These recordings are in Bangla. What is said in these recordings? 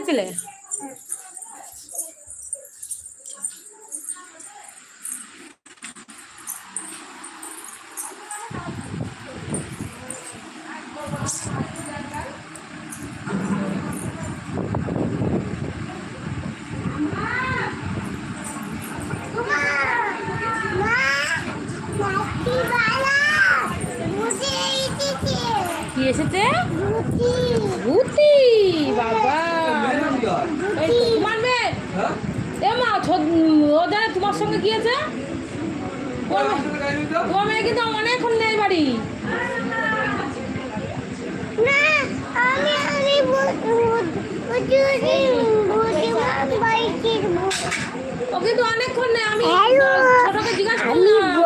এসেছিলে? কি এসেছে? ভূতি বাবা। তোমার মেয়ে মা ও জানে তোমার সঙ্গে গিয়েছে। তোমার মেয়ে কিন্তু অনেকক্ষণ নেই বাড়ি। ও কিন্তু অনেকক্ষণ নেই। আমি ছোটকে জিজ্ঞাসা করলাম।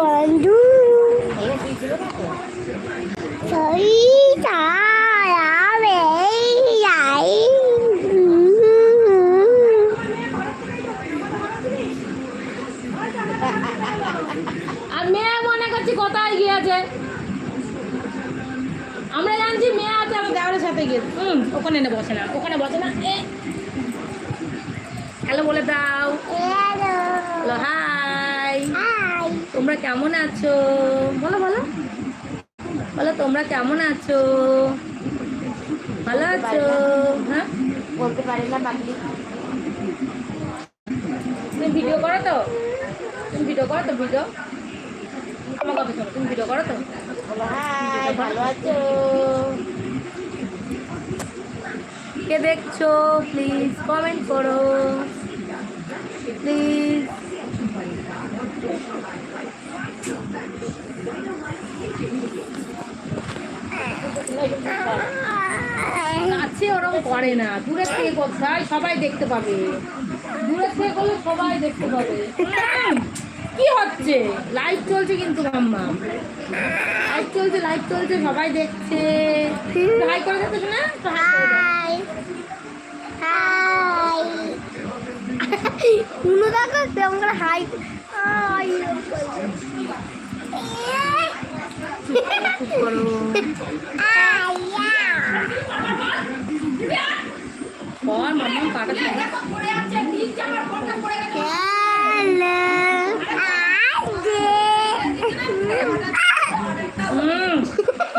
আর মেয়ে মনে করছি কোথায় গিয়েছে। আমরা জানছি মেয়ে আছে আমার দেওয়ারের সাথে গিয়ে। ওখানে না বসে না, ওখানে বসে না। হ্যালো বলে দাও। হ্যালো হাই, তোমরা কেমন আছো? বলো বলো বলো, তোমরা কেমন আছো? ভালো আছো? হ্যাঁ বলতে পারি না পাবলিক। তুমি ভিডিও করো তো? তুমি ভিডিও করো তো? ভিডিও আমার কথা শোনো, তুমি ভিডিও করো তো? হাই, ভালো আছো? কে দেখছো প্লিজ কমেন্ট করো প্লিজ। কাছে ওরকম করে না, দূরের থেকে কোথায় সবাই দেখতে পাবে। দূরের থেকে করলে সবাই দেখতে পাবে। কি হচ্ছে? লাইভ চলছে কিন্তু মাম্মা, লাইভ চলছে, লাইভ চলছে, সবাই দেখছে। হাই করে দেখতে না? হাই হাই উনো দেখো কেমন করে হাই হাই মাম্মা কাটা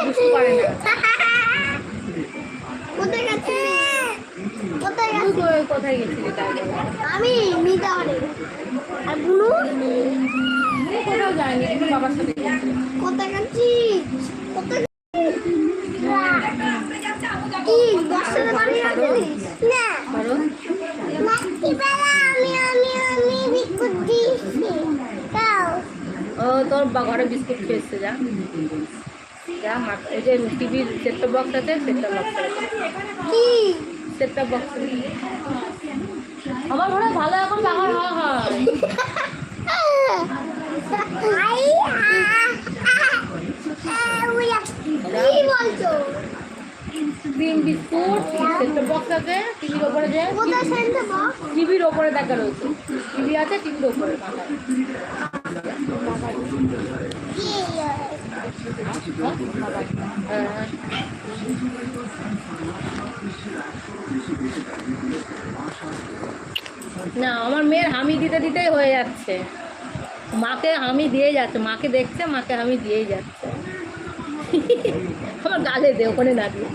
বুঝতে পারে না। কোথায় গেছিলি? কোথায় গেছিলি? আমি মিদারে। আর বুনু কোথাও যায়নি, তুমি বাবার সাথে গেছি। কোথায় গেছিস? কোথায় কি বর্ষাতে বাড়ি গেছিস? না আমি বিস্কুট দিয়েছি। ও তোর ঘরে বিস্কুট খেয়েছে। যা যা, এই যে টিভির সেটটপ বক্স আছে, সেটটপ বক্স কি সেটটপ বক্স আমার ঘরে ভালো এখন লাগার হয়। কি বলছো? ক্রিম বিস্কুট সেটটপ বক্স আছে টিভির ওপরে। যে টিভির ওপরে দেখা রয়েছে, টিভি আছে টিভির ওপরে। না আমার মেয়ের হামি দিতে দিতেই হয়ে যাচ্ছে। মাকে হামি দিয়ে যাচ্ছে, মাকে দেখছে, মাকে হামি দিয়েই যাচ্ছে। আমার গালে দে ওখানে না দিয়ে।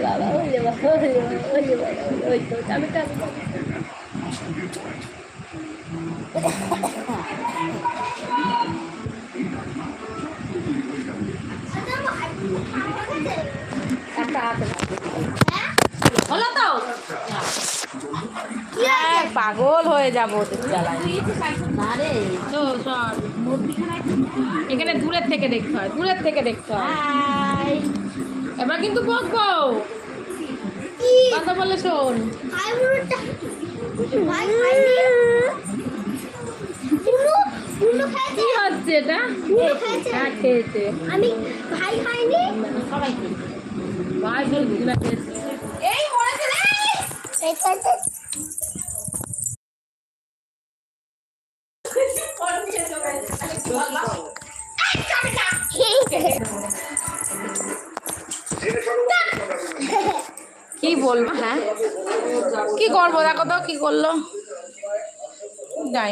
বাবা ওইলে বাবা ওইলে বাবা ওই তো আমি তো একটা হাতে হলো তো। পাগল হয়ে যাবো ওদের জ্বালায়। এখানে দূরের থেকে দেখতে হয়, দূরের থেকে দেখতে হয়। এবার কিন্তু বকবো কথা বলে শোন। কি হচ্ছে এটা? হ্যাঁ খেয়েছে। আমি ভাই খাইনি, সবাই খেয়েছে। ভাই দিদিমা খেয়েছে। এই মরেছে রে। কি বলবো? হ্যাঁ কি করবো দেখো তো কি করলো যাই